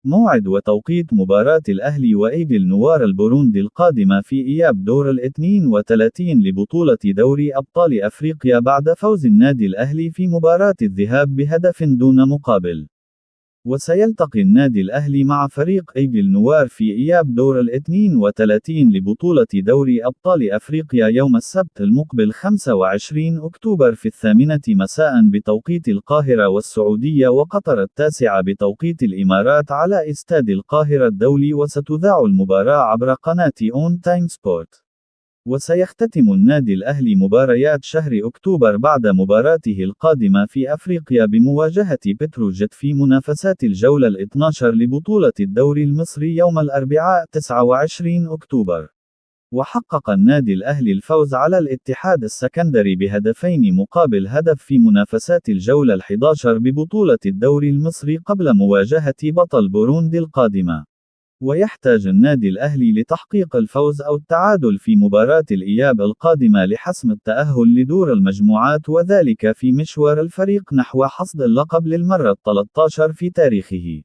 موعد وتوقيت مباراة الأهلي وإيجل نوار البوروندي القادمة في إياب دور ال32 لبطولة دوري أبطال أفريقيا بعد فوز النادي الأهلي في مباراة الذهاب بهدف دون مقابل. وسيلتقي النادي الأهلي مع فريق إيجل نوار في إياب دور ال32 لبطولة دوري أبطال أفريقيا يوم السبت المقبل 25 أكتوبر في 8 مساء بتوقيت القاهرة والسعودية وقطر 9 بتوقيت الإمارات على استاد القاهرة الدولي، وستذاع المباراة عبر قناة أون تايم سبورت. وسيختتم النادي الأهلي مباريات شهر أكتوبر بعد مباراته القادمة في أفريقيا بمواجهة بتروجيت في منافسات الجولة ال12 لبطولة الدوري المصري يوم الأربعاء 29 أكتوبر. وحقق النادي الأهلي الفوز على الاتحاد السكندري بهدفين مقابل هدف في منافسات الجولة ال11 ببطولة الدوري المصري قبل مواجهة بطل بوروندي القادمة. ويحتاج النادي الأهلي لتحقيق الفوز أو التعادل في مباراة الإياب القادمة لحسم التأهل لدور المجموعات، وذلك في مشوار الفريق نحو حصد اللقب للمرة ال13 في تاريخه.